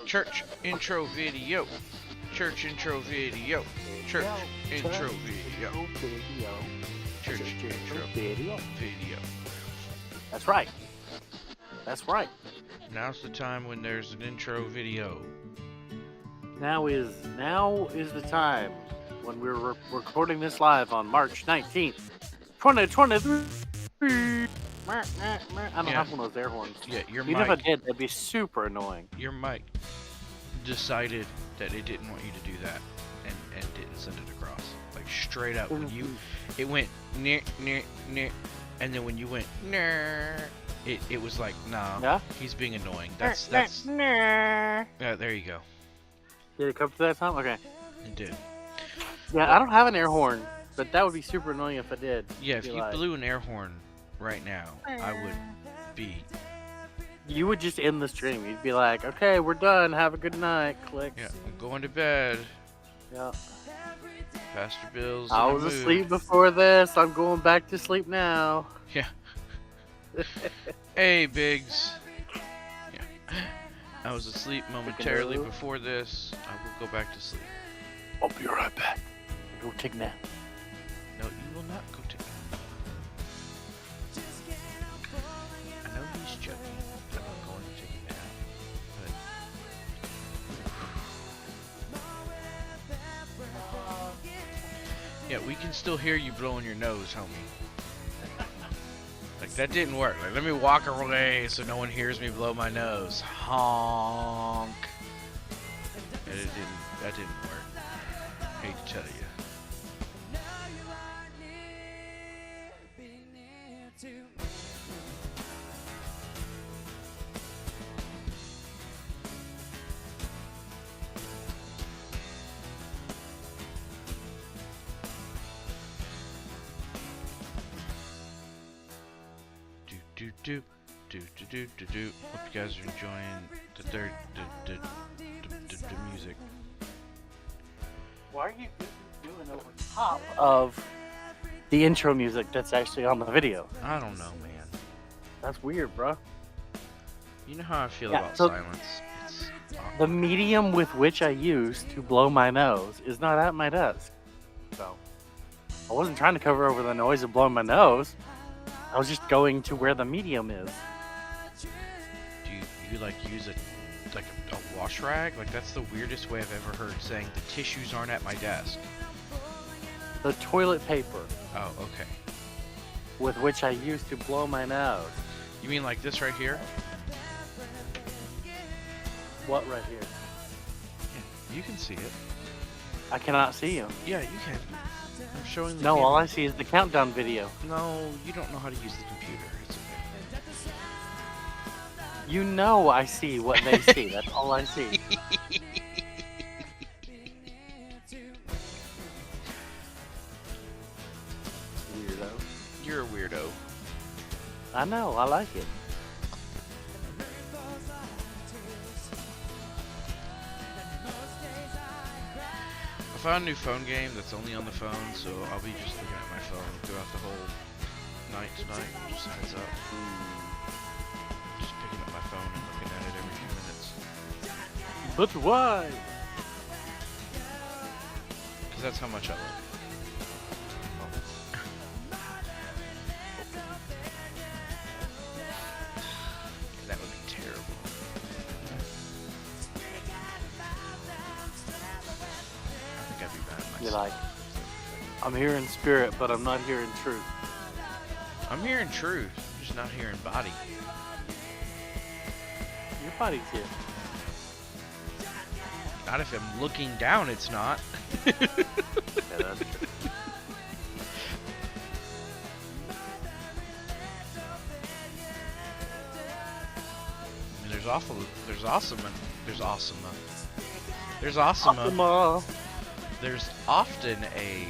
Church intro video. Church intro video. Church intro video. Church intro video. That's right. That's right. Now's the time when there's an intro video. Now is the time when we're recording this live on March 19th, 2023. I don't have one of those air horns. Yeah, your Even mic. if I did, that'd be super annoying. Your mic decided that it didn't want you to do that and didn't send it across. Like straight up. When it went near, and then when you went it was like, nah, yeah? He's being annoying. That's yeah, there you go. Did it come to that time? Okay. It did. Yeah, I don't have an air horn, but that would be super annoying if I did. Yeah, if you blew an air horn right now, I would be... You would just end the stream. You'd be like, okay, we're done. Have a good night. Click. Yeah, I'm going to bed. Yeah. Pastor Bill's I was asleep before this. I'm going back to sleep now. Yeah. Hey, Biggs. Yeah. I was asleep momentarily before this. I will go back to sleep. I'll be right back. Go take a nap. No, you will not go take a nap. I know he's joking that I'm going to take a nap, but... Yeah, we can still hear you blowing your nose, homie. Like, that didn't work. Like, let me walk away so no one hears me blow my nose. Honk. And that didn't work. Hate to tell you. Do. Hope you guys are enjoying the music. Why are you doing over top of the intro music that's actually on the video? I don't know, man. That's weird, bro. You know how I feel about silence. It's awkward. The medium with which I use to blow my nose is not at my desk. So, I wasn't trying to cover over the noise of blowing my nose. I was just going to where the medium is. Do you like use a wash rag? Like, that's the weirdest way I've ever heard saying the tissues aren't at my desk. The toilet paper. Oh, okay. With which I use to blow my nose. You mean like this right here? What right here? Yeah, you can see it. I cannot see you. Yeah, you can. I'm showing the No, camera. all I see is the countdown video. No, you don't know how to use the computer. It's okay. You know I see what they see. That's all I see. Weirdo. You're a weirdo. I know, I like it. I found a new phone game that's only on the phone, so I'll be just looking at my phone throughout the whole night tonight. Just a heads up. Just picking up my phone and looking at it every few minutes. But why? Because that's how much I love it. That would be terrible. I think I'd be mad at myself. You're like, I'm here in spirit, but I'm not here in truth. I'm here in truth, I'm just not here in body. Your body's here. Not if I'm looking down, it's not. Yeah, that's true. I mean, there's often a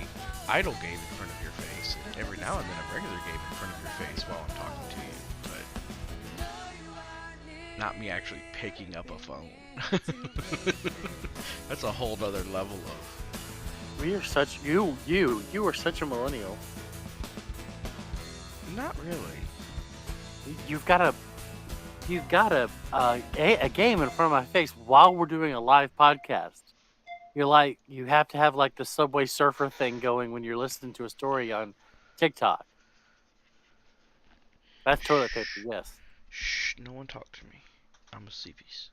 idle game in front of your face, and every now and then a regular game in front of your face while I'm talking to you, but not me actually picking up a phone. That's a whole other level of... We are such... You are such a millennial. Not really. You've got a you've got a game in front of my face while we're doing a live podcast. You're like, you have to have like the Subway Surfer thing going when you're listening to a story on TikTok. That's toilet paper, yes. Shh, no one talk to me. I'm a CP's.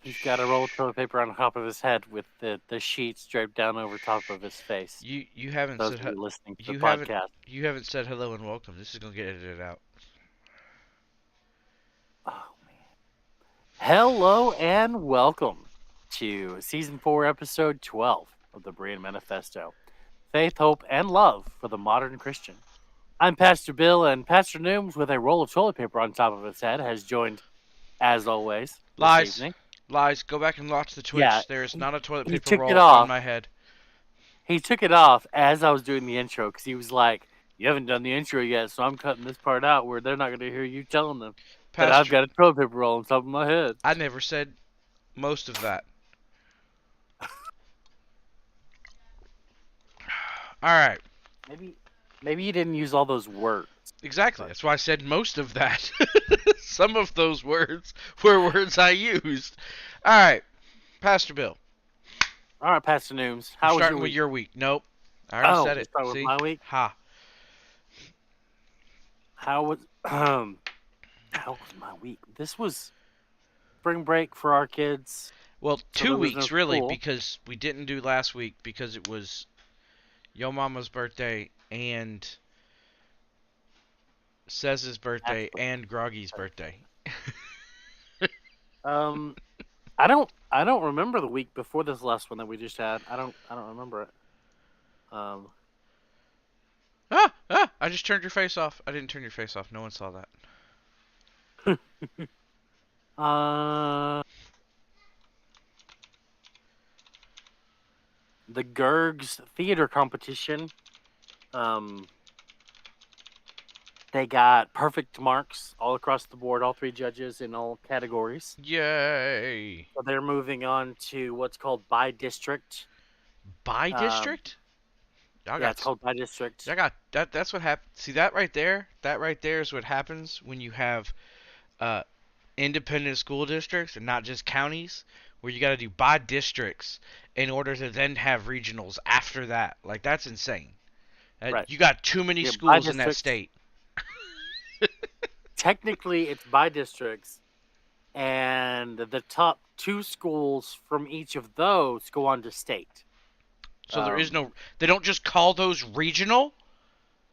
He's got a roll of toilet paper on top of his head with the sheets draped down over top of his face. You haven't Those said of you listening to the haven't podcast. you haven't said hello and welcome. This is gonna get edited out. Oh man! Hello and welcome to season 4, episode 12 of the Berean Manifesto: Faith, Hope, and Love for the Modern Christian. I'm Pastor Bill, and Pastor Nooms, with a roll of toilet paper on top of his head, has joined, as always, this evening. Lies. Go back and watch the Twitch. Yeah, there is not a toilet he paper took roll it off. on my head. He took it off as I was doing the intro because he was like, "You haven't done the intro yet, so I'm cutting this part out where they're not going to hear you telling them that I've got a toilet paper roll on top of my head." I never said most of that. All right. Maybe you didn't use all those words. Exactly. That's why I said most of that. Some of those words were words I used. All right, Pastor Bill. All right, Pastor Nooms. How was your week? Starting with your week. Nope. I already said it. Start with my week. Ha. How was my week? This was spring break for our kids. Well, so 2 weeks really, school. because we didn't do last week because it was Yo Mama's birthday and Cez's birthday and Groggy's birthday. I don't remember the week before this last one that we just had. I don't remember it. I just turned your face off. I didn't turn your face off. No one saw that. The Gergs theater competition. They got perfect marks all across the board, all 3 judges in all categories. Yay! So they're moving on to what's called by district. By district? It's called by district. I got that. That's what happened. See that right there? That right there is what happens when you have independent school districts and not just counties, where you got to do by districts in order to then have regionals after that. Like, that's insane. Right. You got too many schools in that state. Technically, it's by districts, and the top 2 schools from each of those go on to state. So there is no. They don't just call those regional.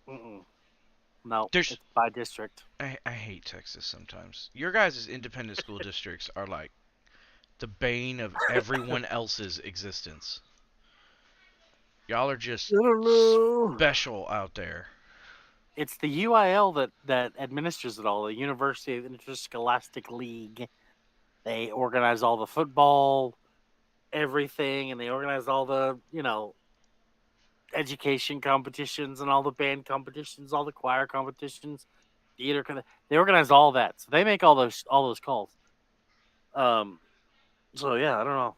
No, it's by district. I hate Texas sometimes. Your guys' independent school districts are like the bane of everyone else's existence. Y'all are just special out there. It's the UIL that administers it all, the University of Interscholastic League. They organize all the football, everything, and they organize all the, education competitions and all the band competitions, all the choir competitions, theater. They organize all that, so they make all those calls. So yeah, I don't know.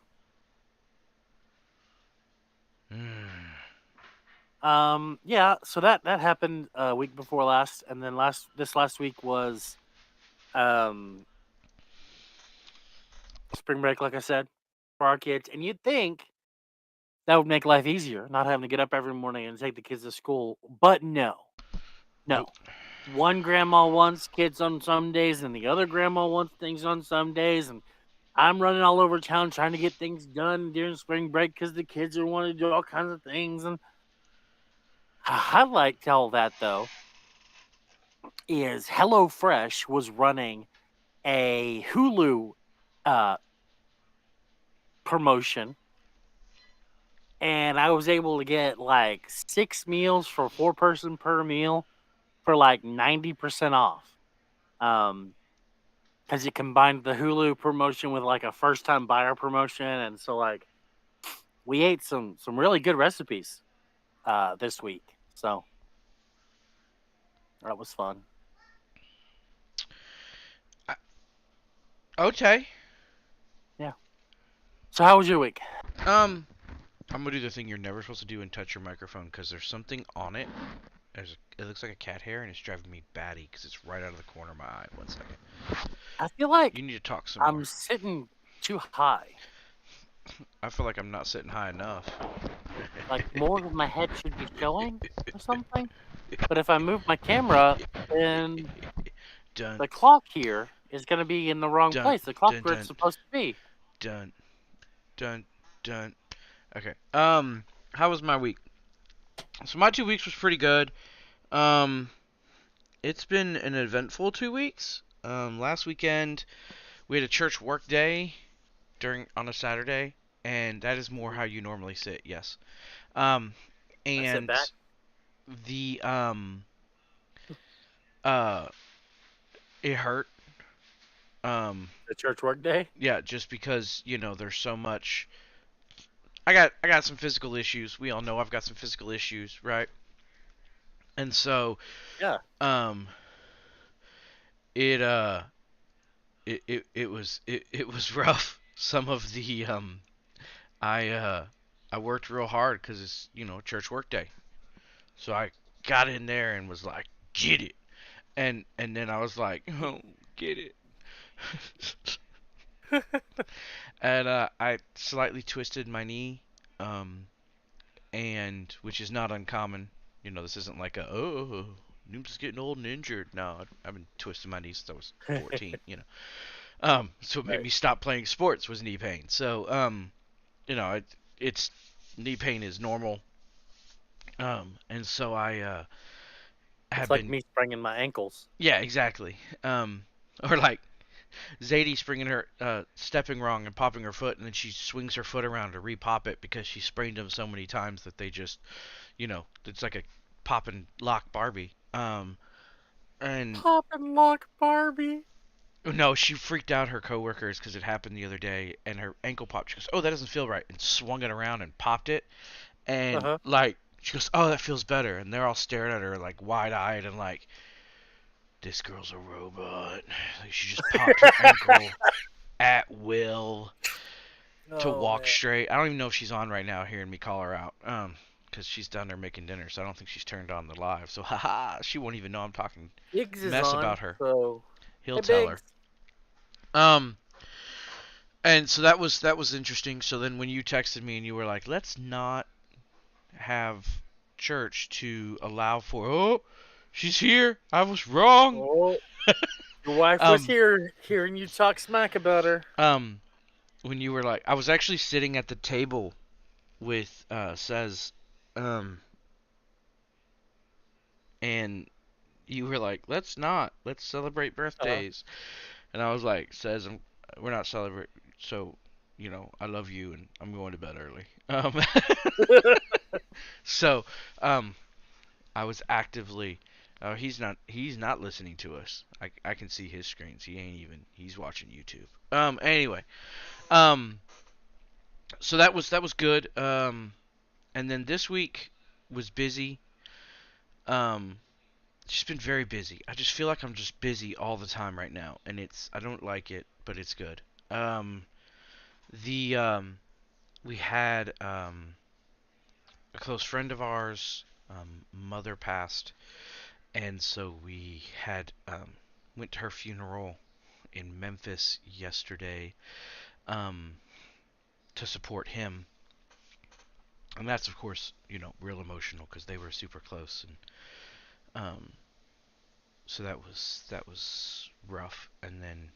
Yeah, so that happened week before last, and then this last week was spring break, like I said, for our kids. And you'd think that would make life easier, not having to get up every morning and take the kids to school. But no. One grandma wants kids on some days, and the other grandma wants things on some days, and I'm running all over town trying to get things done during spring break because the kids are wanting to do all kinds of things. And I like all that, though, is HelloFresh was running a Hulu promotion, and I was able to get like 6 meals for 4 person per meal for like 90% off. Because it combined the Hulu promotion with like a first time buyer promotion, and so like we ate some really good recipes this week. So that was fun. Okay. Yeah. So how was your week? I'm gonna do the thing you're never supposed to do and touch your microphone because there's something on it It looks like a cat hair, and it's driving me batty because it's right out of the corner of my eye. 1 second. I feel like You need to talk some I'm more. sitting too high. I feel like I'm not sitting high enough. Like more of my head should be showing or something. But if I move my camera, then Dun the clock here is going to be in the wrong dun place. The clock dun where it's dun supposed to be. dun dun dun. Okay. How was my week? So my 2 weeks was pretty good. Um, it's been an eventful 2 weeks. Last weekend we had a church work day on a Saturday, and that is more how you normally sit. Yes. Um, I sit and back. the uh it hurt. The church work day. Yeah, just because there's so much. I got some physical issues. We all know I've got some physical issues, right? And so Yeah. um it it was rough. Some of the I uh I worked real hard because it's church work day. So I got in there and was like, get it. And then I was like, oh, get it. And I slightly twisted my knee, um, and which is not uncommon. This isn't like I'm just getting old and injured. No, I've been twisting my knee since I was 14. So it made Right. me stop playing sports was knee pain. So it's knee pain is normal. And so I It's have like been. me spraining my ankles. Yeah, exactly. Or like Zadie springing her, stepping wrong and popping her foot, and then she swings her foot around to repop it because she sprained them so many times that they just, it's like a pop and lock Barbie. And Pop and lock Barbie. no, she freaked out her coworkers because it happened the other day, and her ankle popped. She goes, "Oh, that doesn't feel right," and swung it around and popped it, and Uh-huh. like she goes, "Oh, that feels better," and they're all staring at her like wide-eyed and like, "This girl's a robot. Like, she just popped her ankle at will." To Oh walk man. straight. I don't even know if she's on right now hearing me call her out. Because she's down there making dinner, so I don't think she's turned on the live. So haha, she won't even know I'm talking Biggs is mess on, about her. so He'll hey tell her. Biggs. Um and so that was interesting. So then when you texted me and you were like, "Let's not have church to allow for she's here. I was wrong." Oh, your wife was Um here hearing you talk smack about her. um when you were like, I was actually sitting at the table with says um and you were like, "Let's not. Let's celebrate Uh-huh. birthdays." And I was like, we're not celebrating. So, I love you, and I'm going to bed early." So, um, I was actively. He's not listening to us. I can see his screens. He's watching YouTube. Anyway. Um. So that was good. And then this week was busy. Um. Just been very busy. I just feel like I'm just busy all the time right now, and I don't like it, but it's good. Um, the we had a close friend of ours, mother passed, and so we had went to her funeral in Memphis yesterday, um, to support him, and that's of course real emotional because they were super close, and so that was rough, and then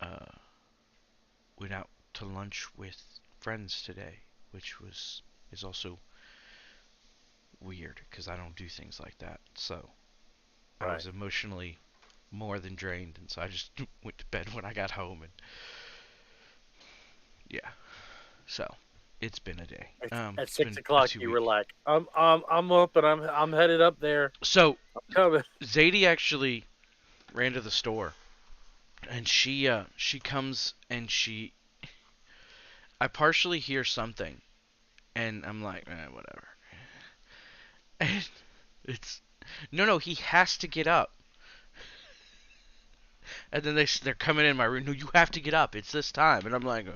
uh, went out to lunch with friends today, which is also weird because I don't do things like that. So I Right. was emotionally more than drained, and so I just went to bed when I got home, and yeah. So it's been a day. At It's six been a o'clock, two you were week. like, I'm up and I'm headed up there. So I'm coming. Zadie actually ran to the store, and she comes and I partially hear something, and I'm like, whatever. And it's no, he has to get up. And then they're coming in my room. "No, you have to get up. It's this time." And I'm like,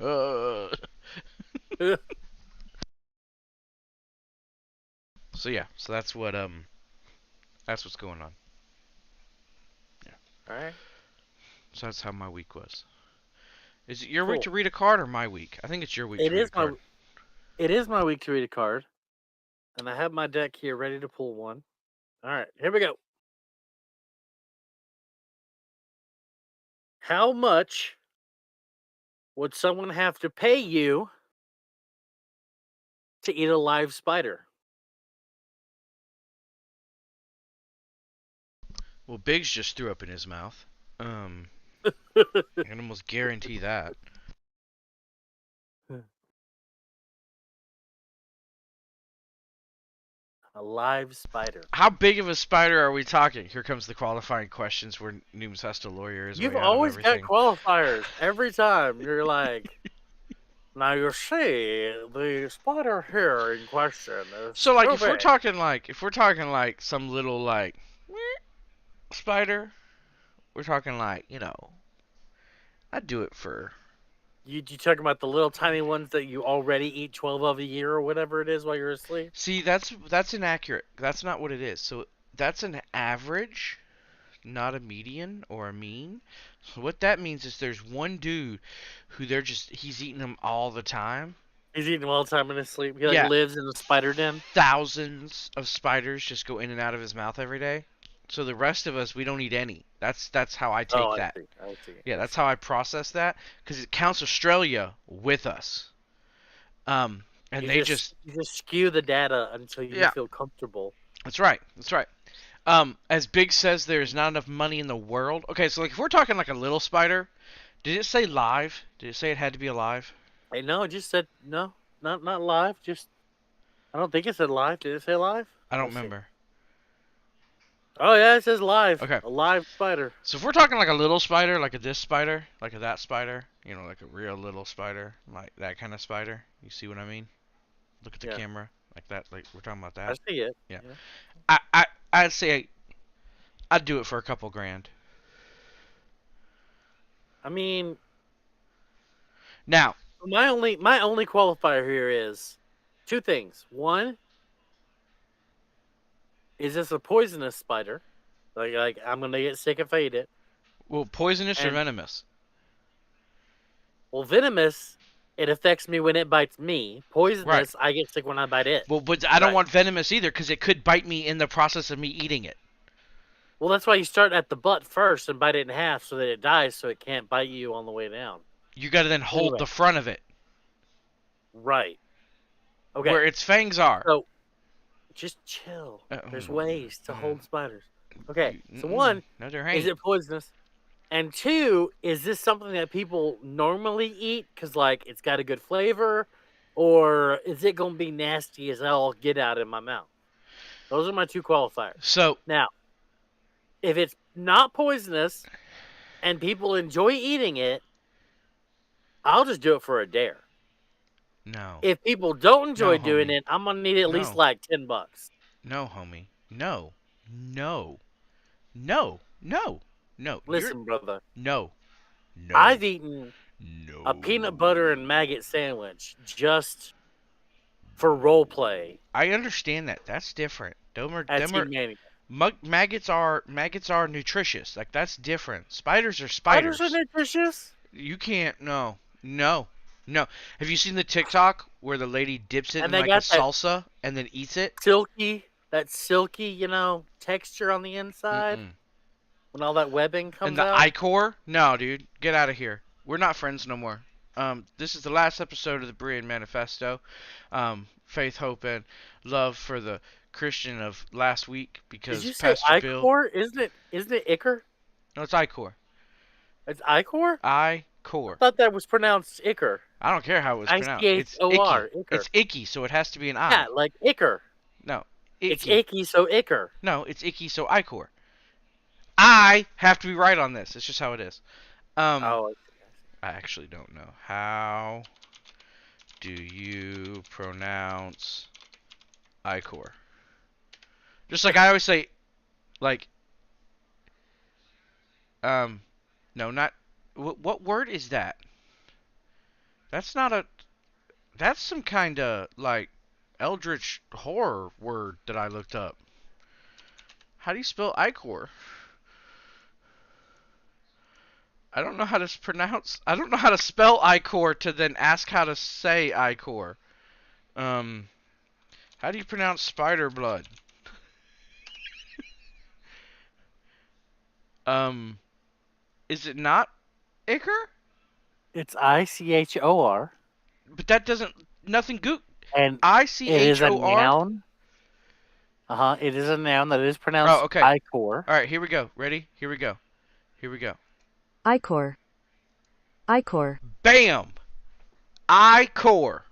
yeah, so that's what's going on. Yeah. All right. So that's how my week was. Is it your week Cool. to read a card or my week? I think it's your week It to read a is my card. it is my week to read a card, and I have my deck here ready to pull one. All right, here we go. How much would someone have to pay you to eat a live spider? Well, Biggs just threw up in his mouth. I can almost guarantee that. A live spider. How big of a spider are we talking? Here comes the qualifying questions where Nooms has to lawyer his You've way out of always got everything. qualifiers every time. You're like, now you see the spider here in question is So like so if we're big. talking like some little like spider, we're talking like, I'd do it for. You talking about the little tiny ones that you already eat 12 of a year or whatever it is while you're asleep? See, that's inaccurate. That's not what it is. So that's an average, not a median or a mean. So what that means is there's one dude who he's eating them all the time. He's eating them all the time in his sleep. He Yeah, lives in a spider den. thousands of spiders just go in and out of his mouth every day. So the rest of us, we don't eat any. That's how I Oh, take that. I see. Yeah, that's how I process that because it counts Australia with us. And they just you just skew the data until you yeah, feel comfortable. that's right. That's right. As Big says, there's not enough money in the world. Okay, so like if we're talking like a little spider, did it say live? Did it say it had to be alive? Hey, no, it just said no, not live. Just I don't think it said live. Did it say live? I don't Let's see. remember. Oh yeah, it says live. Okay. A live spider. So if we're talking like a little spider, like a this spider, like a that spider, like a real little spider, like that kind of spider. You see what I mean? Look at the Yeah. camera, like that. Like we're talking about I that. see it. Yeah. Yeah. I'd say I'd do it for a couple grand. I mean, Now, my only qualifier here is two things. One, is this a poisonous spider? Like I'm gonna get sick if I eat it. well, poisonous or And venomous? well, venomous, it affects me when it bites me. Right. Poisonous, I get sick when I bite it. Well, but I don't Right. want venomous either because it could bite me in the process of me eating it. Well, that's why you start at the butt first and bite it in half so that it dies, so it can't bite you on the way down. You got to then hold Anyway. the front of it Right. Okay. where its fangs are. So just chill. There's ways to hold spiders. Okay. So one, no, there is ain't. it poisonous? And two, is this something that people normally eat because like it's got a good flavor, or is it gonna be nasty as hell get out in my mouth? Those are my two qualifiers. So Now, if it's not poisonous and people enjoy eating it, I'll just do it for a dare. no, If people don't enjoy No, doing homie. it, I'm gonna need at least No. like $10. no, homie, no, no, no, no, no. Listen, brother, No, no, I've eaten no. a peanut butter and maggot sandwich just for role play I understand that. That's different. at Team Mania. Maggots are nutritious. Like that's different. Spiders are Spiders are spiders. nutritious. You can't. No. No. No. Have you seen the TikTok where the lady dips it And in they like a got that salsa and then eats it? silky, texture on the inside Mm-mm. when all that webbing And comes the out. ichor? No, dude. Get out of here. We're not friends no more. This is the last episode of the Berean Manifesto. Faith, hope, and love for the Christian of last week Did you because say Pastor Bill. ichor? Isn't it ichor? No, it's ichor. It's ichor? I Ichor. thought that was pronounced ichor. I don't care how it was pronounced. It's ICHOR. icky. Ichor. It's icky, so it has to be an I. Yeah, like ichor. No, It's icky. icky, so ichor. No, it's icky, so ichor. I have to be right on this. It's just how it is. Oh, I actually don't know. How do you pronounce ichor? Just like I always say, like, no, not. What word is that? That's not a. That's some kind of like eldritch horror word that I looked up. How do you spell ichor? I don't know how to pronounce. I don't know how to spell ichor to then ask how to say ichor. How do you pronounce spider blood? Is it not ichor? It's ICHOR, But that doesn't. Nothing goop. and I C it is H a O R. noun. It is a noun that is Oh, pronounced okay. ichor. All right, here we go. Ready? Here we go. Here we go. Ichor. Ichor. Bam! Ichor.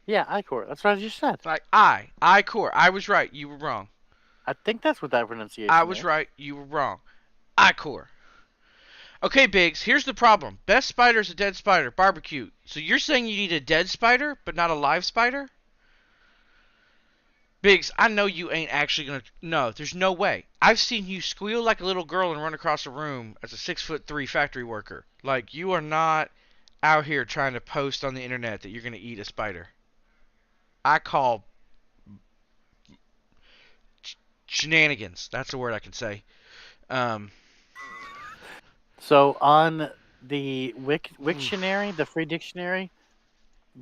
Yeah, ichor. That's what I just said. Like ichor. I was right. You were wrong. I think that's what that pronunciation I is. was right. You were wrong. Ichor. Okay, Biggs, here's the problem. Best spider is a dead spider. Barbecue. So you're saying you need a dead spider, but not a live spider? Biggs, I know you ain't actually gonna. No, there's no way. I've seen you squeal like a little girl and run across a room as a 6'3" factory worker. Like, you are not out here trying to post on the internet that you're gonna eat a spider. I call shenanigans. That's the word I can say. So on the Wiktionary, the free dictionary,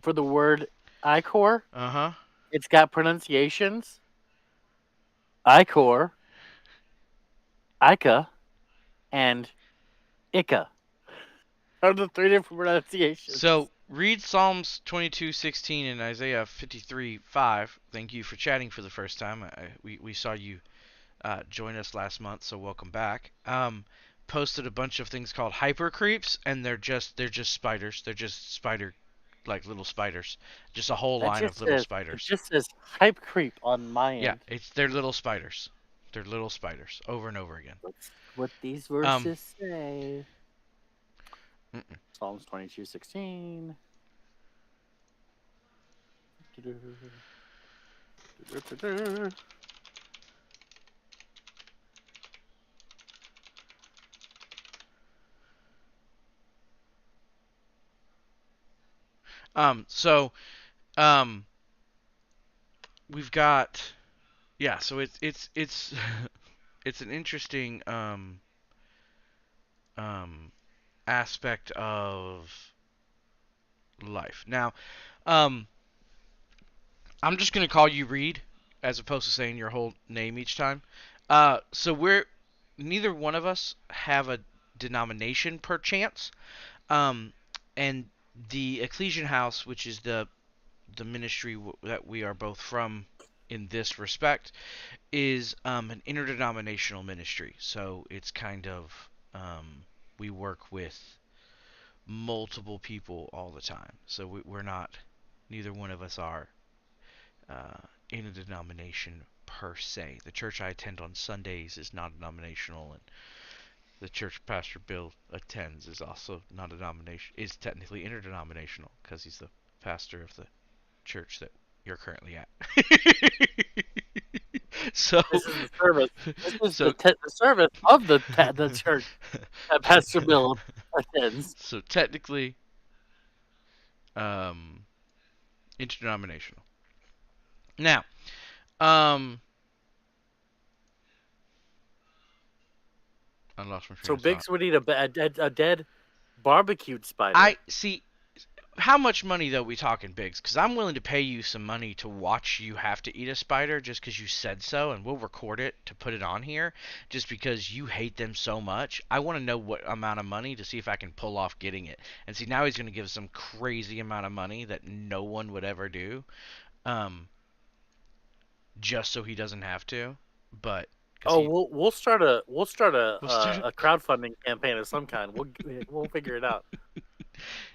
for the word ichor, it's got pronunciations. Ichor, Ica, and Ica. Are the three different pronunciations. So read Psalms 22:16 and Isaiah 53:5. Thank you for chatting for the first time. We saw you join us last month, so welcome back. Posted a bunch of things called hyper creeps, and they're just spiders. They're just spider, like little spiders. Just a whole line of little spiders. It just says hype creep on my end. Yeah, they're little spiders. They're little spiders over and over again. That's what these verses say. Psalms 22:16. We've got, yeah, so it's it's an interesting aspect of life. Now, I'm just gonna call you Reed as opposed to saying your whole name each time. So neither one of us have a denomination per chance. And the Ecclesian House, which is the ministry that we are both from in this respect, is an interdenominational ministry. So it's kind of we work with multiple people all the time. So we're not, neither one of us are in a denomination per se. The church I attend on Sundays is not denominational, and the church Pastor Bill attends is also not a denomination. Is technically interdenominational because he's the pastor of the church that you're currently at. So this is the service. This is the service of the church that Pastor Bill attends. So technically, interdenominational. Now, I lost my train So of Biggs thought. would eat a dead barbecued spider. I see. How much money though we talking, Biggs? Because I'm willing to pay you some money to watch you have to eat a spider just because you said so, and we'll record it to put it on here just because you hate them so much. I want to know what amount of money to see if I can pull off getting it. And see, now he's going to give some crazy amount of money that no one would ever do, just so he doesn't have to. But we'll start a crowdfunding campaign of some kind. We'll figure it out.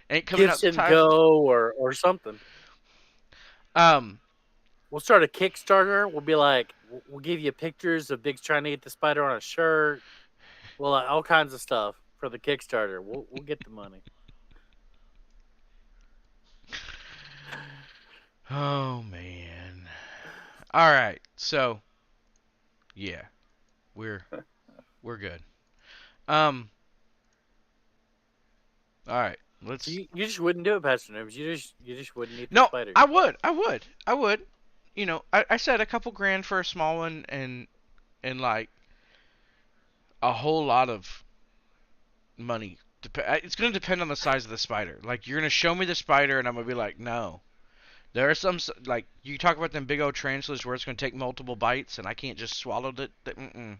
Ain't coming Gifts out and time. Go or something. We'll start a Kickstarter. We'll be like, we'll give you pictures of Biggs trying to get the spider on a shirt. Well, all kinds of stuff for the Kickstarter. We'll get the money. Oh man. All right. So, yeah, we're good. All right. Let's. You just wouldn't do it, Pastor Noobs. You just wouldn't eat the No, spider. I would. I said a couple grand for a small one, and like a whole lot of money. It's gonna depend on the size of the spider. Like, you're gonna show me the spider, and I'm gonna be like, no. There are some, like, you talk about them big old tarantulas where it's gonna take multiple bites, and I can't just swallow it. Mm-mm.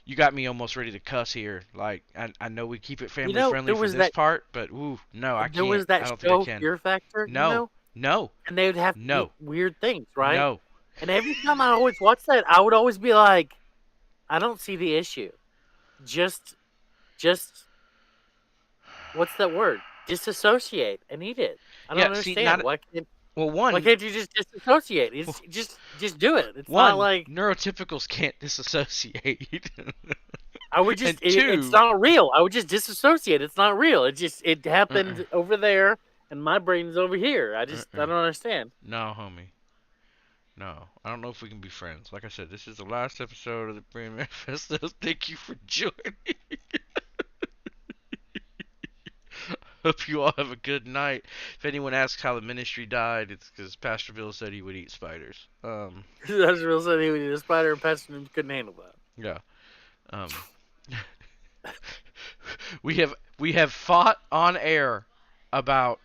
You got me almost ready to cuss here. Like, I know we keep it family friendly there for was this that part, but ooh, no, I there can't. was that I don't think I show can. Fear Factor, No, no, and they would have to eat no, weird things, right? no. And every time I always watch that, I would always be like, I don't see the issue. Just what's that word? Disassociate and eat it. I don't Yeah, see, not understand. well. Why can't you just disassociate? It's just do it. It's not One, like neurotypicals can't disassociate. I would just. And two, It's not real. I would just disassociate. It's not real. It happened uh-uh, over there, and my brain's over here. I uh-uh. don't understand. No, homie. No, I don't know if we can be friends. Like I said, this is the last episode of the Berean Manifesto. Thank you for joining. Hope you all have a good night. If anyone asks how the ministry died, it's because Pastor Bill said he would eat spiders. That's real. Said he would eat a spider, and Pastor Nooms couldn't handle that. Yeah. Um, we have fought on air about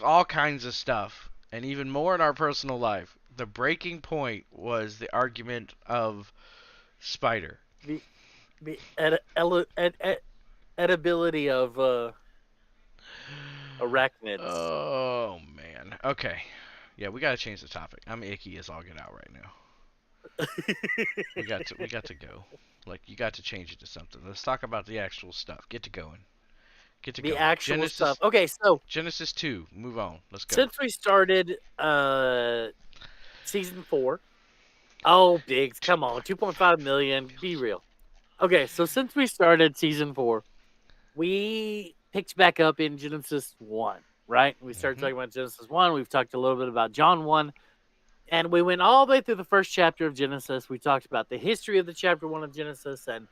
all kinds of stuff, and even more in our personal life. The breaking point was the argument of spider. The edibility of arachnids. Oh man. Okay. Yeah, we gotta change the topic. I'm icky as all get out right now. We got to go. Like, you got to change it to something. Let's talk about the actual stuff. Get to going. Get to The going. actual Genesis stuff. Okay, so Genesis 2. Move on. Let's go. since we started season 4, oh Biggs, come on, 2.5 million, be real. Okay, so since we started season 4, we picked back up in Genesis 1, right? We started talking about Genesis 1. We've talked a little bit about John 1. And we went all the way through the first chapter of Genesis. We talked about the history of the chapter 1 of Genesis and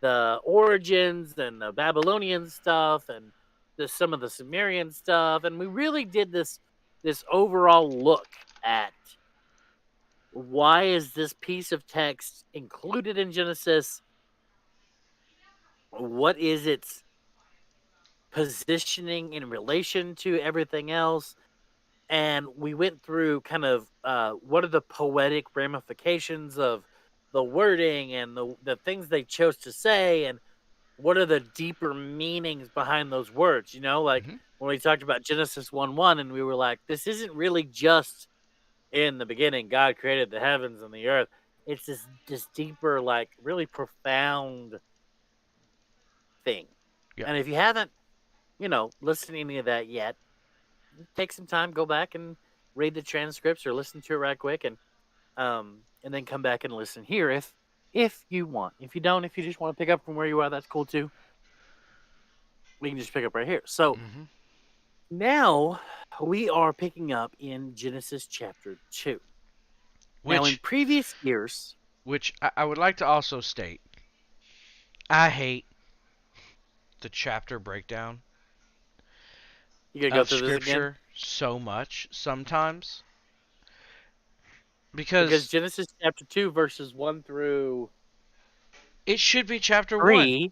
the origins and the Babylonian stuff and some of the Sumerian stuff. And we really did this overall look at why is this piece of text included in Genesis? What is its positioning in relation to everything else? And we went through kind of what are the poetic ramifications of the wording and the things they chose to say, and what are the deeper meanings behind those words, like when we talked about Genesis 1:1, and we were like, this isn't really just in the beginning God created the heavens and the earth. It's this deeper, like really profound thing. Yeah. And if you haven't, listened to any of that yet, take some time, go back and read the transcripts or listen to it right quick, and then come back and listen here if you want. If you don't, if you just want to pick up from where you are, that's cool too. We can just pick up right here. So now we are picking up in Genesis chapter 2. Now, in previous years, which I would like to also state, I hate the chapter breakdown. You gotta go through Scripture this again? so much sometimes because Genesis chapter 2 verses 1 through it should be chapter 3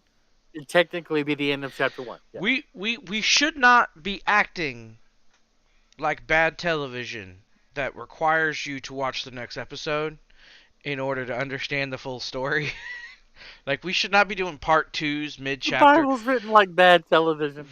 would technically be the end of chapter 1. Yeah. We should not be acting like bad television that requires you to watch the next episode in order to understand the full story. Like, we should not be doing part 2s mid-chapter. The Bible's written like bad television.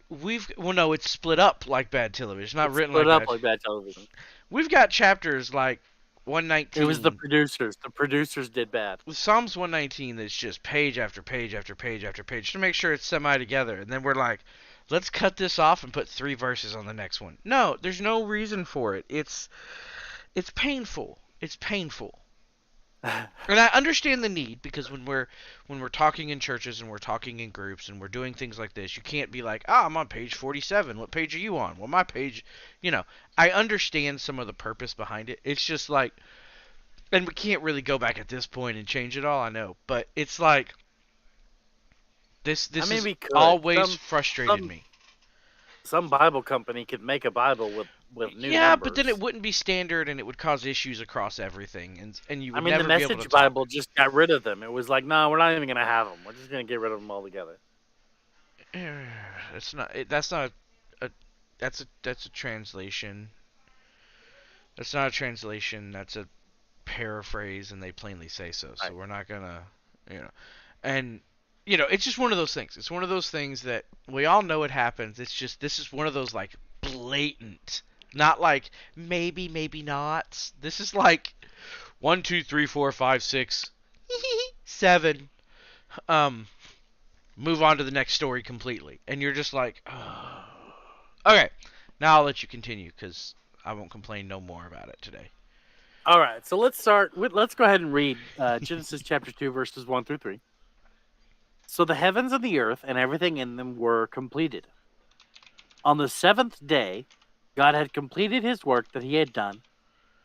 Well, no, it's split up like bad television. It's not written split up like bad television. We've got chapters like 119. It was the producers. The producers did bad. With Psalms 119, that's just page after page after page after page to make sure it's semi-together. And then we're like, let's cut this off and put 3 verses on the next one. No, there's no reason for it. It's painful. It's painful. And I understand the need, because when we're talking in churches and we're talking in groups and we're doing things like this, you can't be like, I'm on page 47. What page are you on? Well, my page, I understand some of the purpose behind it. It's just like, and we can't really go back at this point and change it all, I know, but it's like, this has always frustrated me. some Bible company could make a Bible with new Yeah, numbers. but then it wouldn't be standard, and it would cause issues across everything, and you would the never be able to Message talk. Bible just got rid of them. It was like, no, we're not even going to have them. We're just going to get rid of them altogether. It's not. That's not a. That's a translation. That's not a translation. That's a paraphrase, and they plainly say so. So Right. we're not gonna, and it's just one of those things. It's one of those things that we all know it happens. It's just this is one of those like blatant, not like maybe, maybe not. This is like 1, 2, 3, 4, 5, 6, 7. Move on to the next story completely, and you're just like, oh. Okay, now I'll let you continue because I won't complain no more about it today. All right, so let's start. Let's go ahead and read Genesis chapter 2, verses 1 through 3. So the heavens and the earth and everything in them were completed. On the seventh day, God had completed his work that he had done,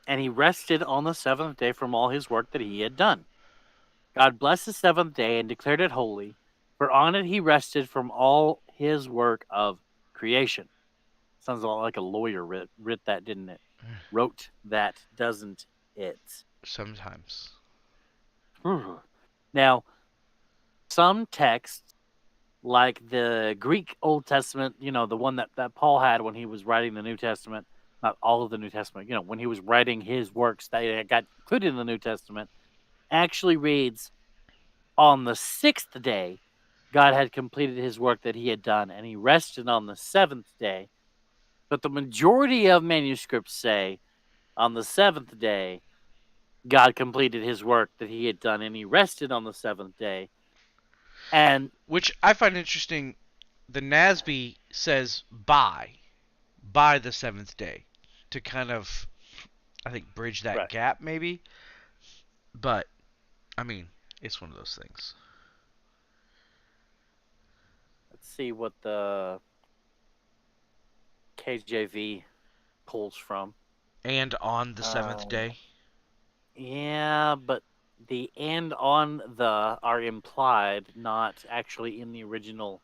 and he rested on the seventh day from all his work that he had done. God blessed the seventh day and declared it holy, for on it he rested from all his work of creation. Sounds a lot like a lawyer writ that, didn't it? Wrote that, doesn't it? Sometimes. Now, some texts, like the Greek Old Testament, the one that Paul had when he was writing the New Testament, not all of the New Testament, when he was writing his works that got included in the New Testament, actually reads, on the sixth day, God had completed his work that he had done, and he rested on the seventh day. But the majority of manuscripts say, on the seventh day, God completed his work that he had done, and he rested on the seventh day. And which I find interesting. The NASB says by the seventh day to kind of, I think, bridge that right. gap maybe. But I mean, it's one of those things. Let's see what the KJV pulls from. And on the seventh day. Yeah, but the and on the are implied, not actually in the original.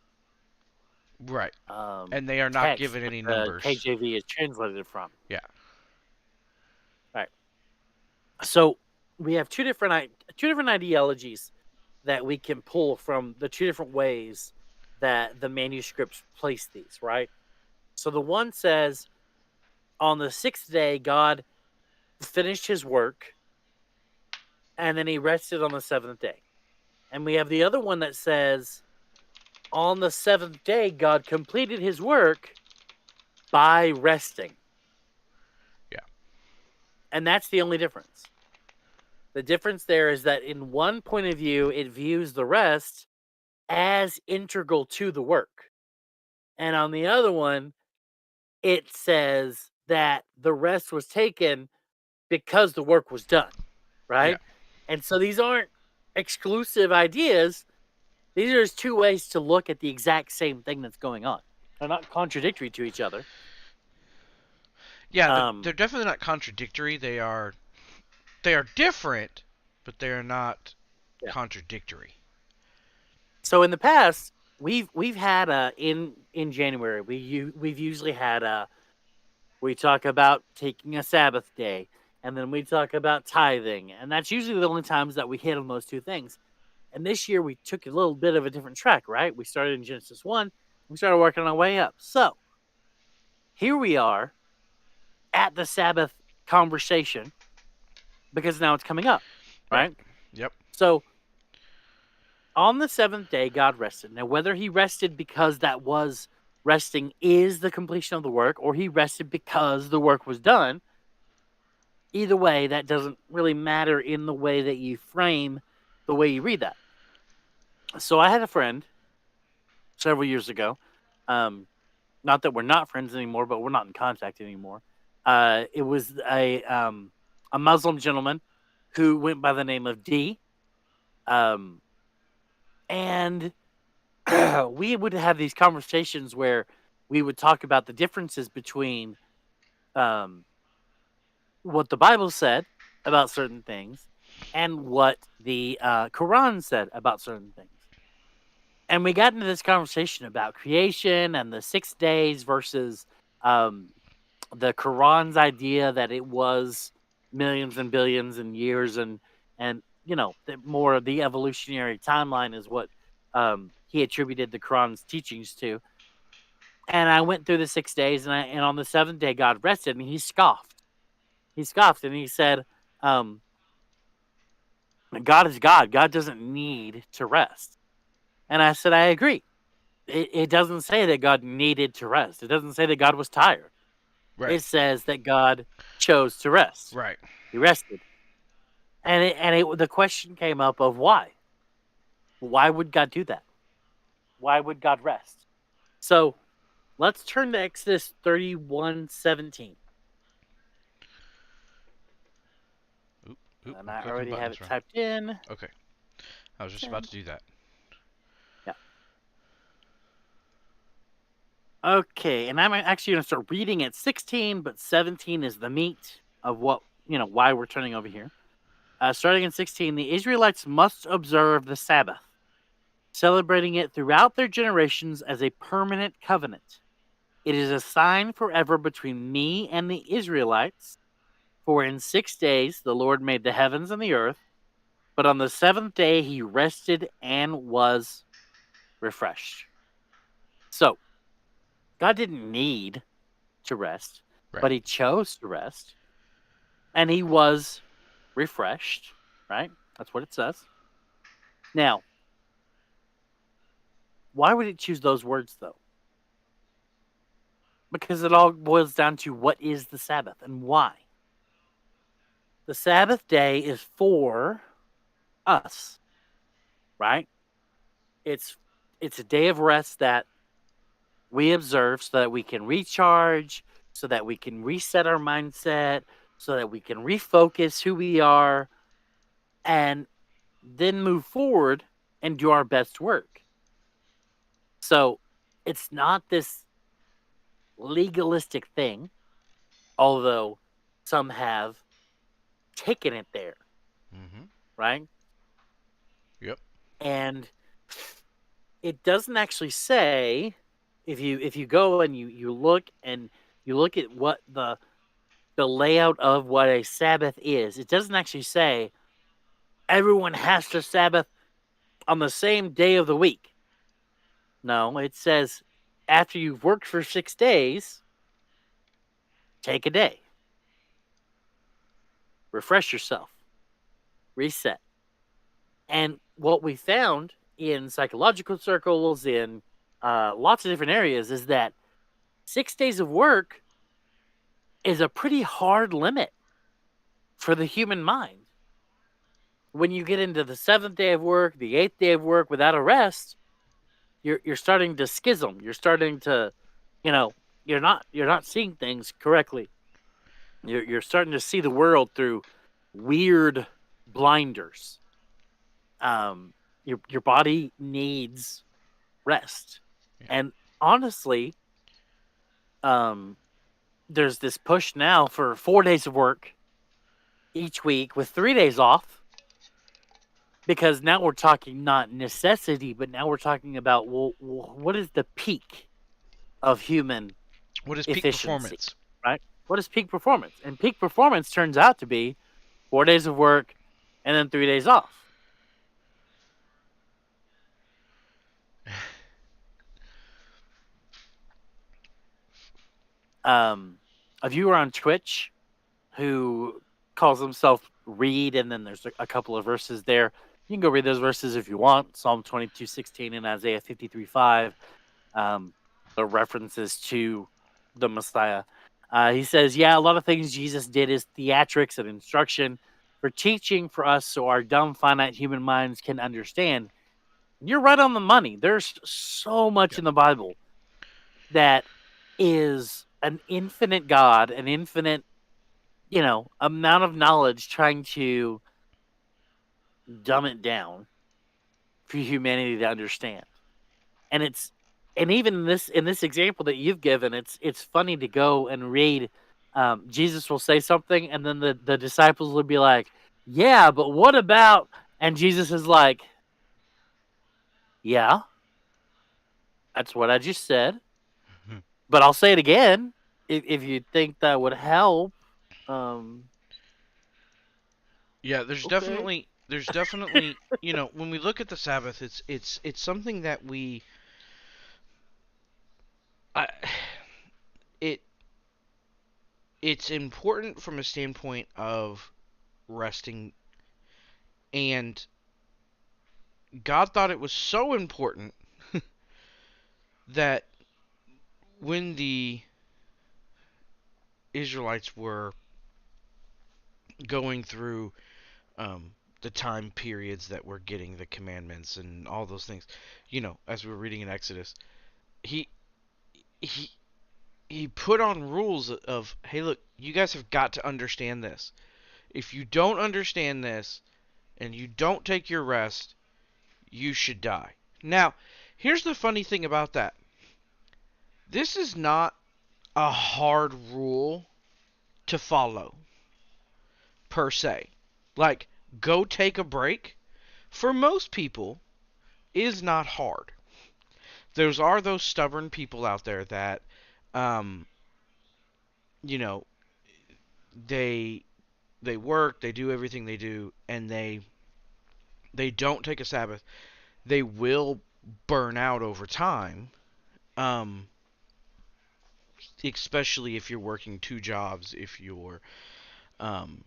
Right. And they are not text given that any the numbers. KJV is translated from. Yeah. Right. So we have two different ideologies that we can pull from the two different ways that the manuscripts place these, right? So the one says, on the sixth day, God finished his work, and then he rested on the seventh day. And we have the other one that says, on the seventh day, God completed his work by resting. Yeah. And that's the only difference. The difference there is that in one point of view, it views the rest as integral to the work. And on the other one, it says that the rest was taken because the work was done, right? Yeah. And so these aren't exclusive ideas. These are just two ways to look at the exact same thing that's going on. They're not contradictory to each other. Yeah, they're definitely not contradictory. They are different, but they are not contradictory. So in the past, we've had in January we've usually had we talk about taking a Sabbath day, and then we talk about tithing, and that's usually the only times that we hit on those two things. And this year we took a little bit of a different track, right? We started in Genesis 1, we started working our way up. So here we are at the Sabbath conversation because now it's coming up, right? Yep. So on the seventh day, God rested. Now, whether he rested because that was resting is the completion of the work, or he rested because the work was done, either way, that doesn't really matter in the way that you frame the way you read that. So I had a friend several years ago. Not that we're not friends anymore, but we're not in contact anymore. It was a Muslim gentleman who went by the name of D. And we would have these conversations where we would talk about the differences between what the Bible said about certain things and what the Quran said about certain things. And we got into this conversation about creation and the 6 days versus the Quran's idea that it was millions and billions and years, and more of the evolutionary timeline is what he attributed the Quran's teachings to. And I went through the 6 days, and on the seventh day God rested, and he scoffed. He scoffed, and he said, God is God. God doesn't need to rest. And I said, I agree. It doesn't say that God needed to rest. It doesn't say that God was tired. Right. It says that God chose to rest. Right. He rested. And the question came up of why. Why would God do that? Why would God rest? So let's turn to Exodus 31:17. Oop, And I'm I clicking already have buttons it wrong. typed in. Okay. I was just about to do that. Yeah. Okay, and I'm actually going to start reading at 16, but 17 is the meat of why we're turning over here. Starting in 16, the Israelites must observe the Sabbath, celebrating it throughout their generations as a permanent covenant. It is a sign forever between me and the Israelites. For in 6 days the Lord made the heavens and the earth, but on the seventh day he rested and was refreshed. So, God didn't need to rest, Right. but he chose to rest, and he was refreshed, right? That's what it says. Now, why would it choose those words, though? Because it all boils down to what is the Sabbath and why. The Sabbath day is for us, right? It's a day of rest that we observe so that we can recharge, so that we can reset our mindset, so that we can refocus who we are, and then move forward and do our best work. So it's not this legalistic thing, although some have taken it there, Mm-hmm. right? Yep. And it doesn't actually say, if you go and you look at what the layout of what a Sabbath is, it doesn't actually say everyone has to Sabbath on the same day of the week. No, it says after you've worked for 6 days, take a day. Refresh yourself. Reset. And what we found in psychological circles, in lots of different areas, is that 6 days of work is a pretty hard limit for the human mind. When you get into the 7th day of work, the 8th day of work without a rest, you're starting to schism. You're starting to, you're not seeing things correctly. You're starting to see the world through weird blinders. Your body needs rest. Yeah. And honestly, there's this push now for 4 days of work each week with 3 days off, because now we're talking not necessity, but now we're talking about, well, what is the peak of human What is peak efficiency, performance? right? What is peak performance? And peak performance turns out to be 4 days of work and then 3 days off. A viewer on Twitch who calls himself Reed, and then there's a couple of verses there. You can go read those verses if you want. Psalm 22:16 and Isaiah 53:5. The references to the Messiah. He says, yeah, a lot of things Jesus did is theatrics and instruction for teaching for us so our dumb, finite human minds can understand. And you're right on the money. There's so much in the Bible that is an infinite God, an infinite, amount of knowledge trying to dumb it down for humanity to understand. And even in this example that you've given, it's funny to go and read. Jesus will say something, and then the disciples will be like, "Yeah, but what about?" And Jesus is like, "Yeah, That's what I just said. Hmm. But I'll say it again. If you think that would help, um, Yeah, okay. there's definitely, when we look at the Sabbath, it's something that I, it it's important from a standpoint of resting, and God thought it was so important that when the Israelites were going through the time periods that we're getting the commandments and all those things, as we were reading in Exodus, he he he put on rules of, hey, look, you guys have got to understand this. If you don't understand this and you don't take your rest, you should die. Now, here's the funny thing about that. This is not a hard rule to follow, per se. Like, go take a break, for most people, is not hard. Are those stubborn people out there that, um, you know, they they work, they do everything they do, and they don't take a Sabbath. They will burn out over time. Um, Especially if you're working two jobs, if you're, um,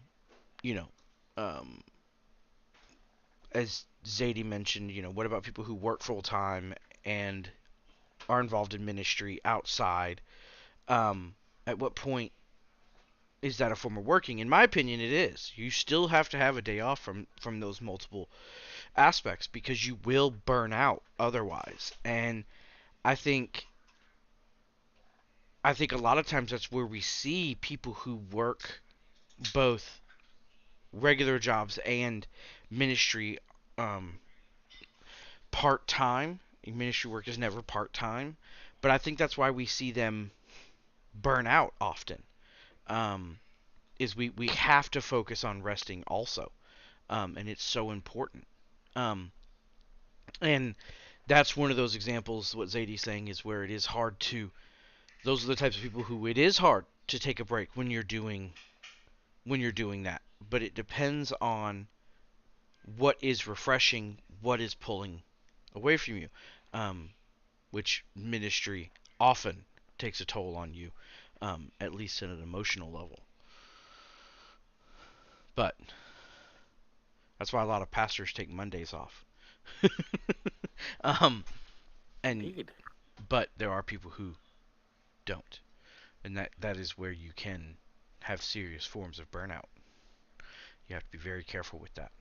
you know, um, as Zadie mentioned, what about people who work full time and are involved in ministry outside? At what point is that a form of working? In my opinion, it is. You still have to have a day off from those multiple aspects because you will burn out otherwise. And I think I think a lot of times that's where we see people who work both regular jobs and ministry um, part time. Ministry work is never part time, but I think that's why we see them burn out often. Um, is we have to focus on resting also, and it's so important. Um, and that's one of those examples. What Zadie's saying is where it is hard to. Those are the types of people who it is hard to take a break when you're doing that. But it depends on what is refreshing, what is pulling away from you, um, which ministry often takes a toll on you, at least at an emotional level. But that's why a lot of pastors take Mondays off. um, and Indeed. but there are people who don't, and that is where you can have serious forms of burnout. You have to be very careful with that.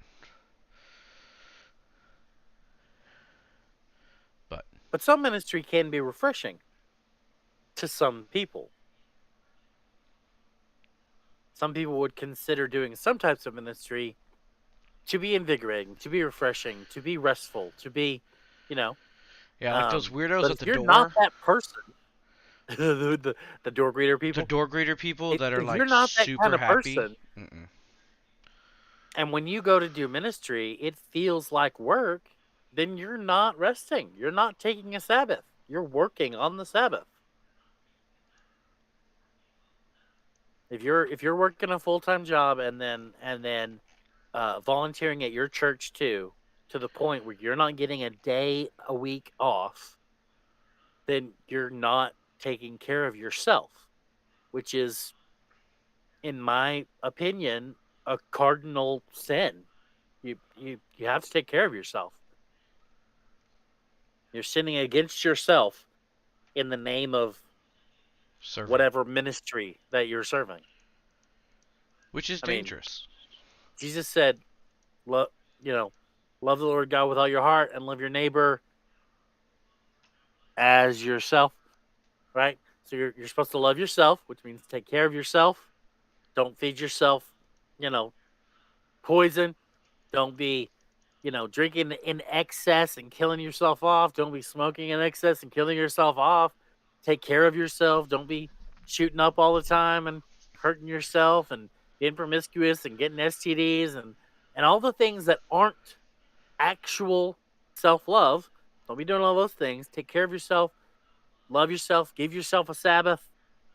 But But some ministry can be refreshing to some people. Some people would consider doing some types of ministry to be invigorating, to be refreshing, to be restful, to be, you know. yeah, like those weirdos But at if the you're not door, that person, the door greeter the people, door greeter people that are if you're like not that kind super of happy. person, Mm-mm. and when you go to do ministry, it feels like work, then you're not resting. You're not taking a Sabbath. You're working on the Sabbath. If you're working a full-time job and then volunteering at your church too, to the point where you're not getting a day a week off, then you're not taking care of yourself, which is, in my opinion, a cardinal sin. You have to take care of yourself. You're sinning against yourself in the name of Serving, whatever ministry that you're serving. which is I mean, dangerous. Jesus said, "Love, love the Lord God with all your heart, and love your neighbor as yourself." Right? So you're supposed to love yourself, which means take care of yourself. Don't feed yourself, you know, poison. Don't be, drinking in excess and killing yourself off. Don't be smoking in excess and killing yourself off. Take care of yourself. Don't be shooting up all the time and hurting yourself and being promiscuous and getting STDs and all the things that aren't actual self love. Don't be doing all those things. Take care of yourself. Love yourself. Give yourself a Sabbath.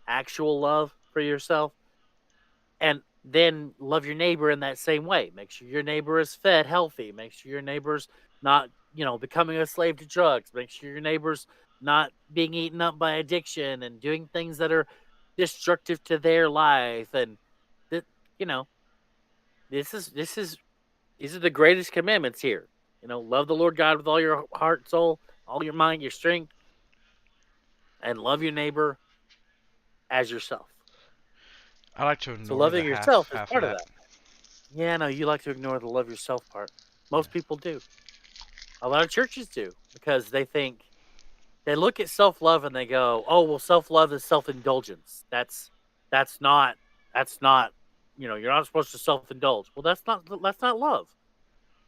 Actual love for yourself. And then love your neighbor in that same way. Make sure your neighbor is fed healthy. Make sure your neighbor's not, becoming a slave to drugs. Make sure your neighbor's not being eaten up by addiction and doing things that are destructive to their life. And that, you know, this is these are the greatest commandments here. Love the Lord God with all your heart, soul, all your mind, your strength, and love your neighbor as yourself. I like to So ignore the loving yourself is half of part of that. that. Yeah, no, you like to ignore the love yourself part. Most people do. A lot of churches do because they look at self love and they go, "Oh, well, self love is self indulgence. That's not that's not you're not supposed to self indulge. Well, that's not love.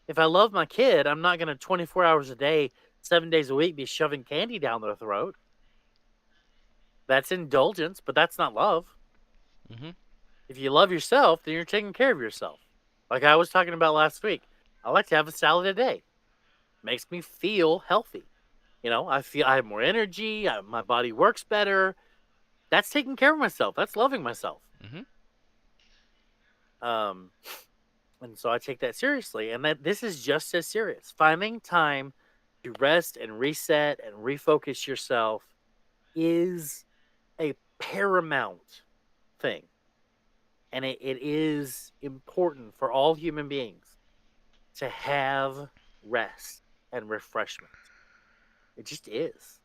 If I love my kid, I'm not going to 24 hours a day, 7 days a week, be shoving candy down their throat. That's indulgence, but that's not love. Hmm. If you love yourself, then you're taking care of yourself. Like I was talking about last week, I like to have a salad a day. Makes me feel healthy. I feel I have more energy. My body works better. That's taking care of myself. That's loving myself. Hmm. Um, and so I take that seriously. And that this is just as serious. Finding time to rest and reset and refocus yourself is a paramount thing. And it is important for all human beings to have rest and refreshment. It just is.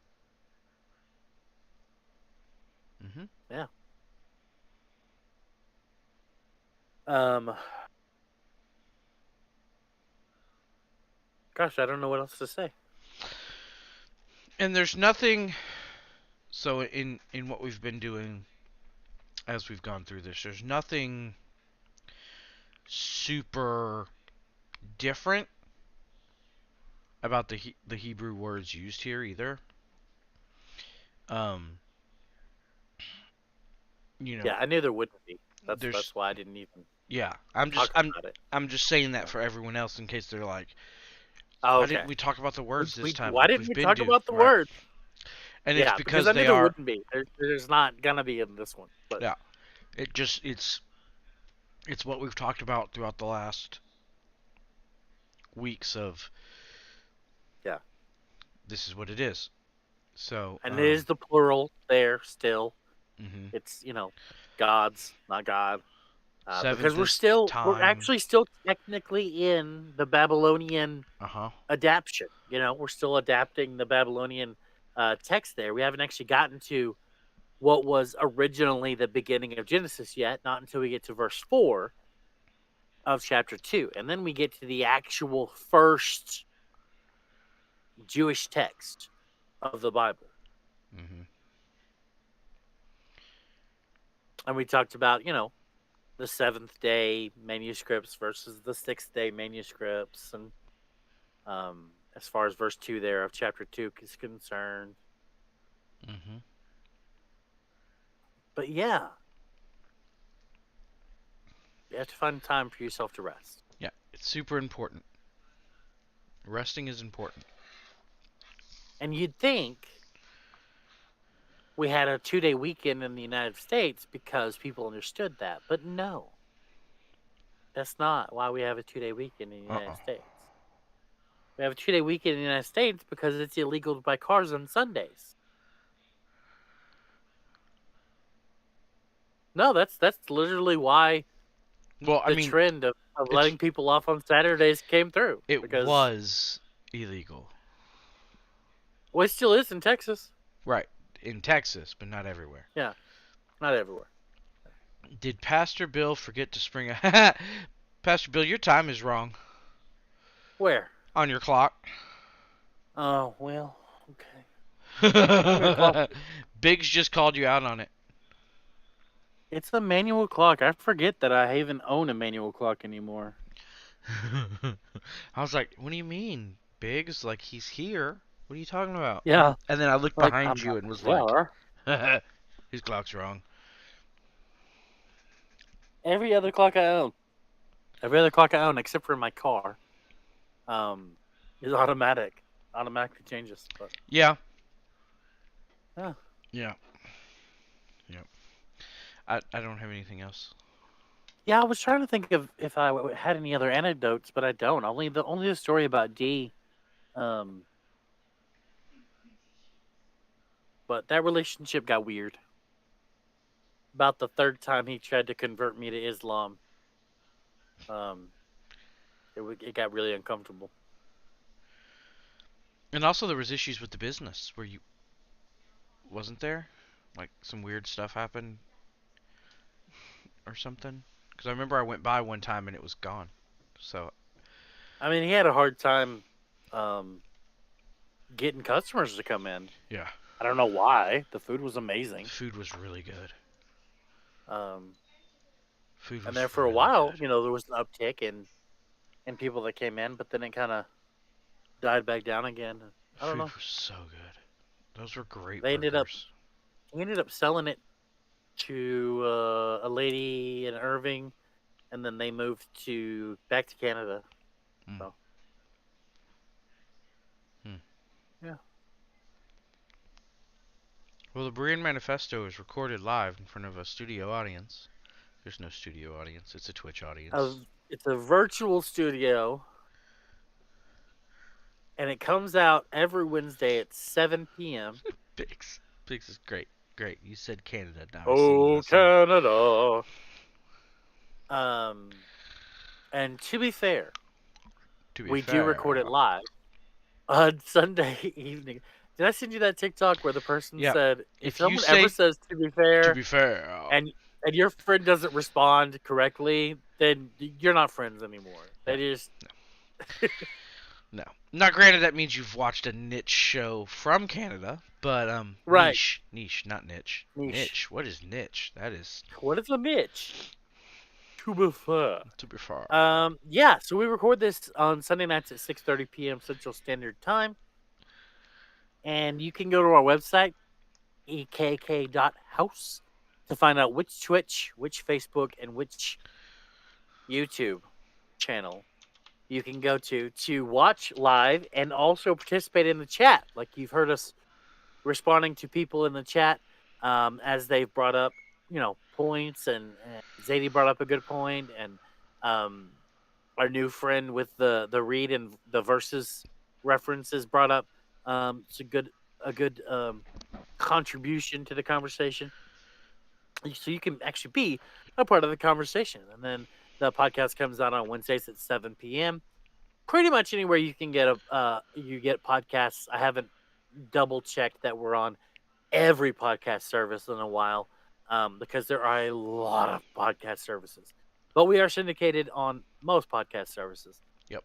Hmm. Yeah. Um, Gosh, I don't know what else to say. And there's nothing. So in what we've been doing as we've gone through this, there's nothing super different about the Hebrew words used here either. Um, you know, Yeah, I knew there wouldn't be. That's there's why I didn't even yeah. I'm just talk I'm about it. I'm just saying that Yeah. for everyone else in case they're like, Oh, why okay. didn't we talk about the words this time Why like didn't we've we been talk do about the right? words? And it's Yeah, because because I knew they there are wouldn't be. There's not gonna be in this one. But yeah. It's what we've talked about throughout the last weeks of yeah, this is what it is. So and it is the plural there still. mhm. It's gods, not God. Because Seventh we're is still we're time. actually still technically in the Babylonian Uh huh. adaptation. We're still adapting the Babylonian text there. We haven't actually gotten to what was originally the beginning of Genesis yet, not until we get to verse 4 of chapter 2. And then we get to the actual first Jewish text of the Bible. Mhm. And we talked about, the seventh day manuscripts versus the sixth day manuscripts. And as far as verse 2 there of chapter 2 is concerned. Mhm. But yeah, you have to find time for yourself to rest. Yeah, it's super important. Resting is important. And you'd think we had a 2-day weekend in the United States because people understood that. But no, that's not why we have a 2-day weekend in the Uh United uh States. We have a 2-day weekend in the United States because it's illegal to buy cars on Sundays. No, that's literally why Well, I the mean, trend of it's letting people off on Saturdays came through. it Because, was illegal, well, it still is in Texas. right? In Texas, but not everywhere. Yeah, not everywhere. Did Pastor Bill forget to spring a? Pastor Bill, your time is wrong Where? on your clock. Oh, well, okay. I'm going to clock it. Biggs just called you out on it. It's a manual clock. I forget that I even own a manual clock anymore. I was like, "What do you mean, Biggs? Like he's here? What are you talking about?" Yeah, And then I looked like behind I'm you not and was like, there. "His clock's wrong." Every other clock I own, except for my car, is automatic. automatically changes. But Yeah. yeah. Yeah. Yeah. I don't have anything else. Yeah, I was trying to think of if I had any other anecdotes, but I don't. Only the story about D. Um, but that relationship got weird. About the third time he tried to convert me to Islam, um, it got really uncomfortable. And also there was issues with the business where you wasn't there? Like some weird stuff happened or something? Because I remember I went by one time and it was gone. So I mean, he had a hard time um, getting customers to come in. yeah, I don't know why. The food was amazing. food was really good. Um, Food and was there for a really while, good. there was an uptick in people that came in, but then it kind of died back down again. I don't Food know. was so good. Those were great They ended up burgers. he ended up selling it to a lady in Irving, and then they moved back to Canada. Mm. So Hmm. yeah, Well, the Berean Manifesto is recorded live in front of a studio audience. There's no studio audience. It's a Twitch audience. it's a virtual studio, and it comes out every Wednesday at 7 p.m. Biggs. Biggs is great. Great. You said Canada. Now I see you Oh, listening. Canada. Um, and to be fair, To be we do record it fair. live on Sunday evening. Did I send you that TikTok where the person Yeah. said, if If you someone ever say says "to be to fair" be fair, and your friend doesn't respond correctly, then you're not friends anymore. yeah, They just no. Now, granted, that means you've watched a niche show from Canada, but right niche, not niche. niche. Niche. What is niche? That is What is a niche? To be fair. to be fair. Yeah. So we record this on Sunday nights at 6:30 p.m. Central Standard Time, and you can go to our website ekk.house to find out which Twitch, which Facebook, and which YouTube channel you can go to watch live and also participate in the chat. Like you've heard us responding to people in the chat as they've brought up, points, and Zadie brought up a good point, and um, our new friend with the read and the verses references brought up it's a good contribution to the conversation. So you can actually be a part of the conversation. And then the podcast comes out on Wednesdays at 7 p.m. Pretty much anywhere you can get you get podcasts. I haven't double checked that we're on every podcast service in a while because there are a lot of podcast services. But we are syndicated on most podcast services. Yep.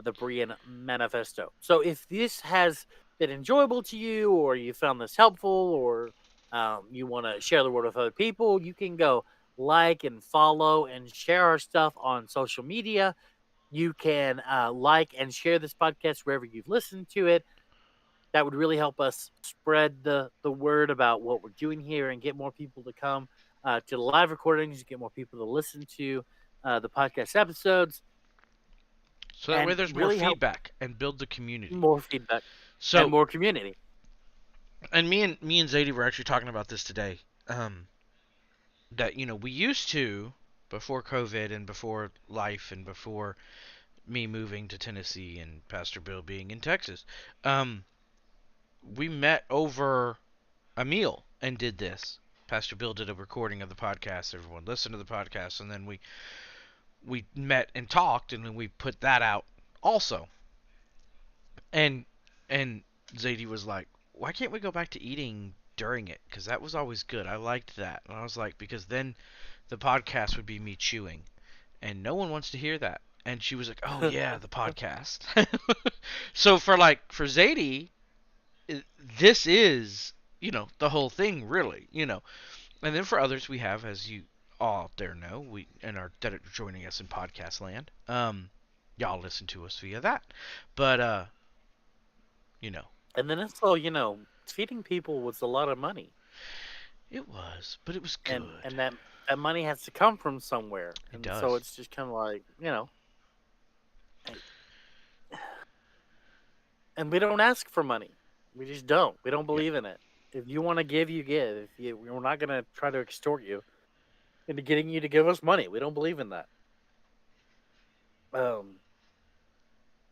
The Berean Manifesto. So if this has been enjoyable to you, or you found this helpful, or you want to share the word with other people, you can go like and follow and share our stuff on social media. You can like and share this podcast wherever you've listened to it. That would really help us spread the word about what we're doing here and get more people to come to the live recordings, get more people to listen to the podcast episodes, So that way and there's more really help feedback and build the community. more feedback and So, more community. and me and Zadie were actually talking about this today. That we used to, before COVID and before life and before me moving to Tennessee and Pastor Bill being in Texas, we met over a meal and did this. Pastor Bill did a recording of the podcast. Everyone listened to the podcast, and then we met and talked, and then we put that out also. And and Zadie was like, "Why can't we go back to eating during it? Because that was always good. I liked that." And I was like, "Because then the podcast would be me chewing, and no one wants to hear that." And she was like, "Oh yeah, the podcast." So for Zadie, this is the whole thing really. And then for others we have, as you all out there know, we and are that are joining us in podcast land. Y'all listen to us via that, but you know, And then also, feeding people was a lot of money, it was, but it was and good. that money has to come from somewhere, It and so does. it's just kind of like. And we don't ask for money. We just don't. We don't believe in it. If you want to give, you give. We're not going to try to extort you into getting you to give us money. We don't believe in that.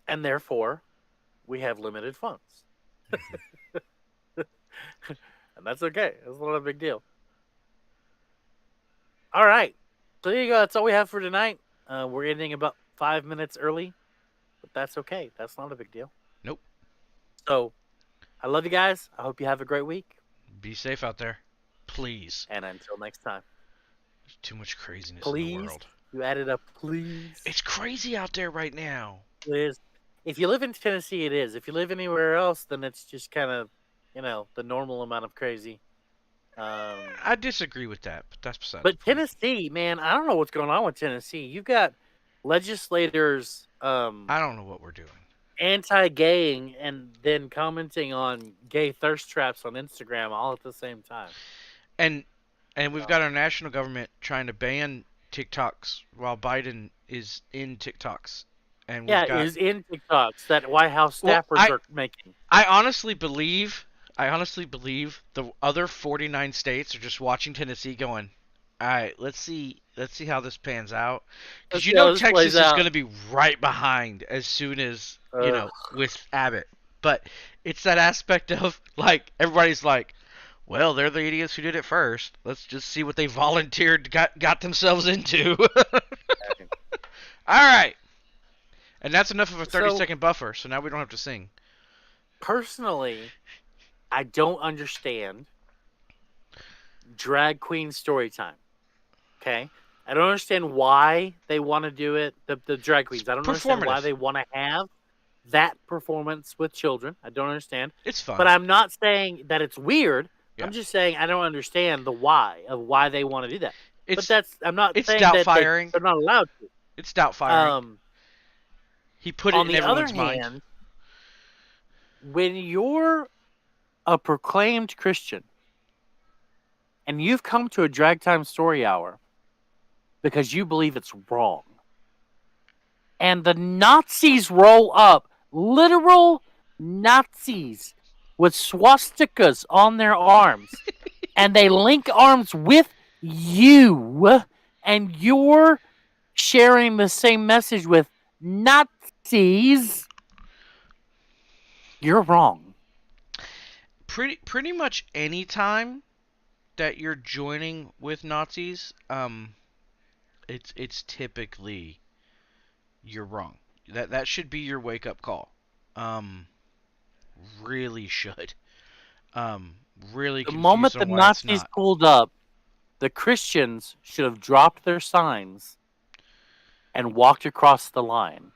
And therefore, we have limited funds. And that's okay. That's not a big deal. All right. So there you go. That's all we have for tonight. We're ending about 5 minutes early, but that's okay. That's not a big deal. Nope. So I love you guys. I hope you have a great week. Be safe out there. Please. And until next time. There's too much craziness in the world. You added up, please. It's crazy out there right now. It is. If you live in Tennessee, it is. If you live anywhere else, then it's just kind of, the normal amount of crazy. I disagree with that, but that's beside But the point. Tennessee, man, I don't know what's going on with Tennessee. You've got legislators I don't know what we're doing. anti-gaying and then commenting on gay thirst traps on Instagram all at the same time. And we've got our national government trying to ban TikToks while Biden is in TikToks. And we've got, is in TikToks that White House staffers are making. I honestly believe the other 49 states are just watching Tennessee going, all right, let's see how this pans out. Because Texas is going to be right behind as soon as, with Abbott. But it's that aspect of, like, everybody's like, well, they're the idiots who did it first. Let's just see what they volunteered, got themselves into. All right. And that's enough of a 30-second buffer, so now we don't have to sing. Personally, I don't understand drag queen story time. Okay? I don't understand why they want to do it, the drag queens. I don't understand why they want to have that performance with children. I don't understand. It's fun. But I'm not saying that it's weird. Yeah. I'm just saying I don't understand the why of why they want to do that. I'm not saying that they're not allowed to. It's doubt firing. He put it in everyone's mind. On the other hand, when you're a proclaimed Christian and you've come to a drag time story hour because you believe it's wrong, and the Nazis roll up, literal Nazis with swastikas on their arms, and they link arms with you, and you're sharing the same message with Nazis, you're wrong. Pretty much any time that you're joining with Nazis, it's typically you're wrong. That should be your wake up call. Really should. Really. The moment the Nazis pulled up, the Christians should have dropped their signs and walked across the line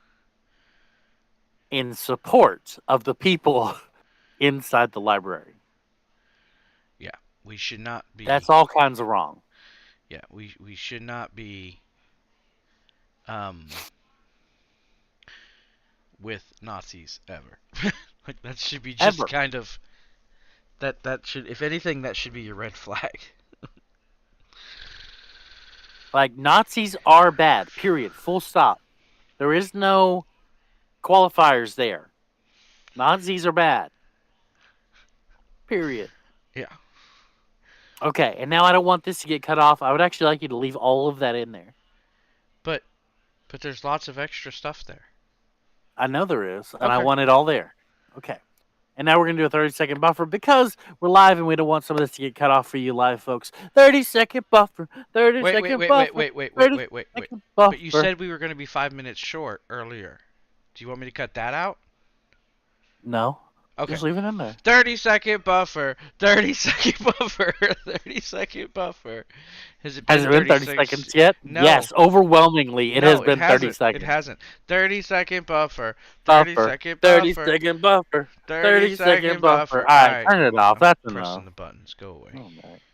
in support of the people inside the library. Yeah, we should not be. That's all kinds of wrong. Yeah, we should not be with Nazis ever. Like, that should be just kind of that should, if anything, that should be your red flag. Like, Nazis are bad, period, full stop. There is no qualifiers there. Nazis are bad. Period. Yeah. Okay, and now I don't want this to get cut off. I would actually like you to leave all of that in there. But there's lots of extra stuff there. I know there is, and I want it all there. Okay. And now we're going to do a 30-second buffer because we're live and we don't want some of this to get cut off for you live folks. 30-second buffer. 30-second buffer. Wait. But you said we were going to be 5 minutes short earlier. Do you want me to cut that out? No. Okay. Just leave it in there. 30-second buffer. 30-second buffer. 30-second buffer. Has it been 30 seconds yet? No. Yes, overwhelmingly. It has been 30 seconds. It hasn't. 30-second buffer. 30-second buffer. 30-second buffer. 30-second buffer. All right, turn it off. That's enough. Pressing the buttons. Go away. Oh, man.